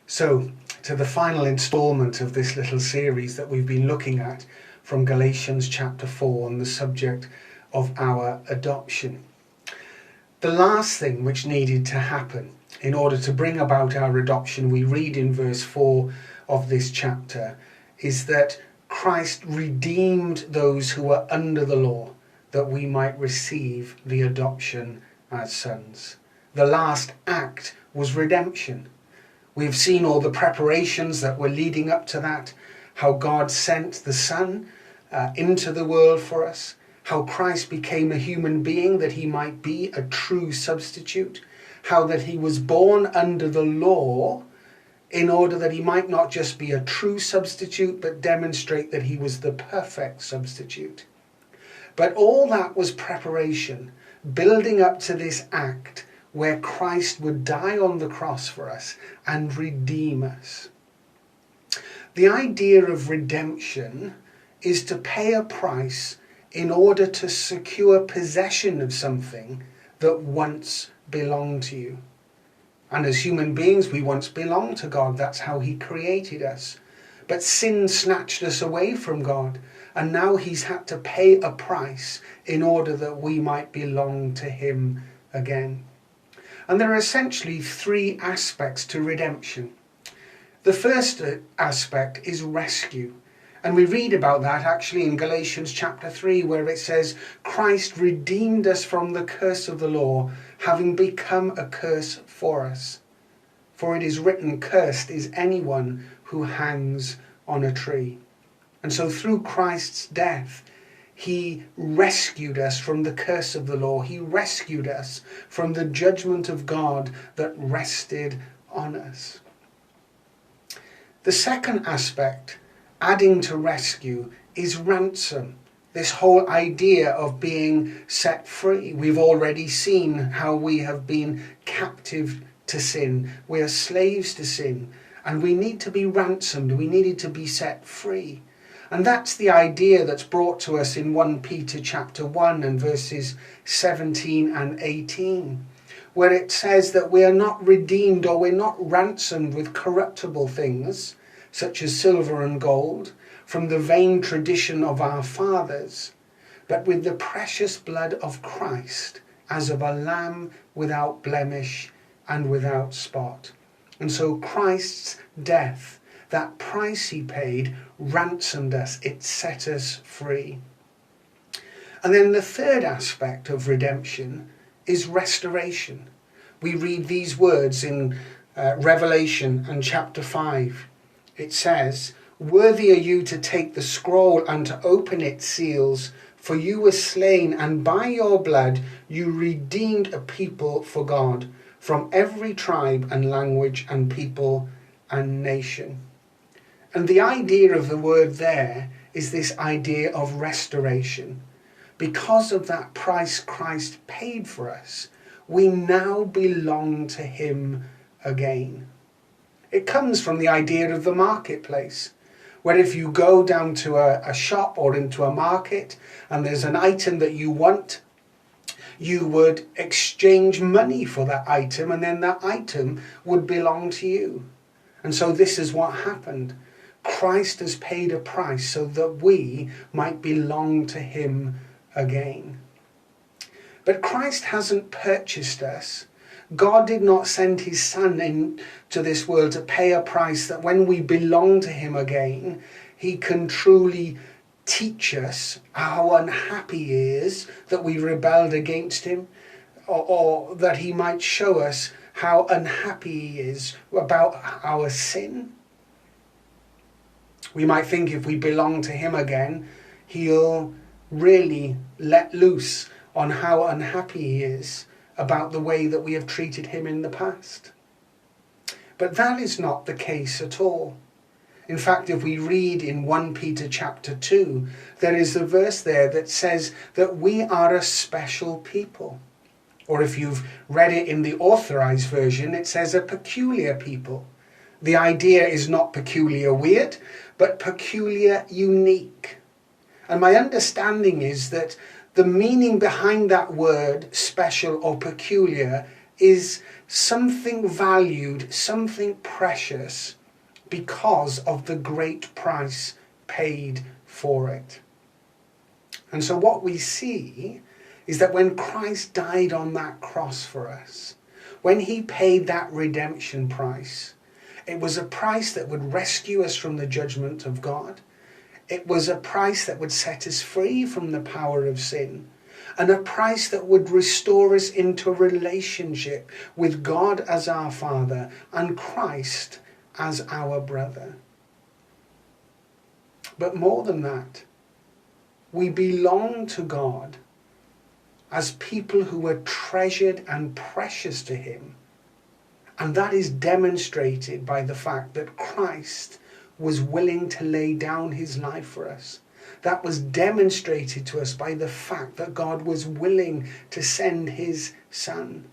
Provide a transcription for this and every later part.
So, to the final instalment of this little series that we've been looking at from Galatians Chapter 4 on the subject of our adoption. The last thing which needed to happen in order to bring about our adoption, we read in verse 4 of this chapter, is that Christ redeemed those who were under the law, that we might receive the adoption as sons. The last act was redemption. We've seen all the preparations that were leading up to that, how God sent the Son into the world for us, how Christ became a human being that he might be a true substitute, how that he was born under the law in order that he might not just be a true substitute, but demonstrate that he was the perfect substitute. But all that was preparation, building up to this act where Christ would die on the cross for us and redeem us. The idea of redemption is to pay a price in order to secure possession of something that once belonged to you. And as human beings, we once belonged to God. That's how he created us. But sin snatched us away from God, and now he's had to pay a price in order that we might belong to him again. And there are essentially three aspects to redemption. The first aspect is rescue. And we read about that actually in Galatians Chapter 3, where it says, Christ redeemed us from the curse of the law, having become a curse for us. For it is written, cursed is anyone who hangs on a tree. And so through Christ's death, he rescued us from the curse of the law. He rescued us from the judgment of God that rested on us. The second aspect, adding to rescue, is ransom. This whole idea of being set free. We've already seen how we have been captive to sin. We are slaves to sin. And we need to be ransomed. We needed to be set free. And that's the idea that's brought to us in 1 Peter chapter 1 and verses 17 and 18, where it says that we are not redeemed or we're not ransomed with corruptible things, such as silver and gold, from the vain tradition of our fathers, but with the precious blood of Christ, as of a lamb without blemish and without spot. And so Christ's death, that price he paid, ransomed us. It set us free. And then the third aspect of redemption is restoration. We read these words in Revelation and chapter 5. It says, worthy are you to take the scroll and to open its seals, for you were slain, and by your blood you redeemed a people for God, from every tribe and language and people and nation. And the idea of the word there is this idea of restoration. Because of that price Christ paid for us, we now belong to him again. It comes from the idea of the marketplace, where if you go down to a shop or into a market and there's an item that you want, you would exchange money for that item, and then that item would belong to you. And so this is what happened. Christ has paid a price so that we might belong to him again. But Christ hasn't purchased us. God did not send his Son into this world to pay a price that when we belong to him again, he can truly teach us how unhappy he is that we rebelled against him, or that he might show us how unhappy he is about our sin. We might think if we belong to him again, he'll really let loose on how unhappy he is about the way that we have treated him in the past. But that is not the case at all. In fact, if we read in 1 Peter chapter 2, there is a verse there that says that we are a special people. Or if you've read it in the authorized version, it says a peculiar people. The idea is not peculiar weird, but peculiar unique. And my understanding is that the meaning behind that word, special or peculiar, is something valued, something precious, because of the great price paid for it. And so what we see is that when Christ died on that cross for us, when he paid that redemption price, it was a price that would rescue us from the judgment of God. It was a price that would set us free from the power of sin, and a price that would restore us into a relationship with God as our Father and Christ as our brother. But more than that, we belong to God as people who are treasured and precious to him. And that is demonstrated by the fact that Christ was willing to lay down his life for us. That was demonstrated to us by the fact that God was willing to send his Son.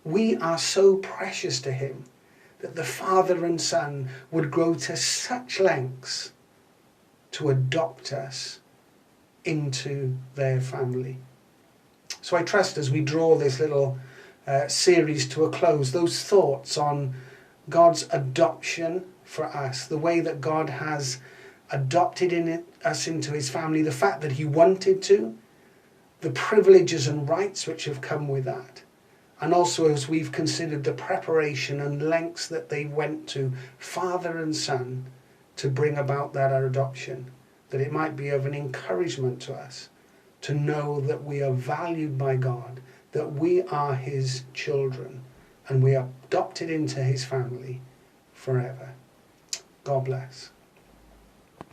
We are so precious to him that the Father and Son would go to such lengths to adopt us into their family. So I trust, as we draw this little series to a close, those thoughts on God's adoption for us, the way that God has adopted us into his family, the fact that he wanted to, the privileges and rights which have come with that, and also as we've considered the preparation and lengths that they went to, Father and Son, to bring about that adoption, that it might be of an encouragement to us to know that we are valued by God, that we are his children, and we are adopted into his family forever. God bless.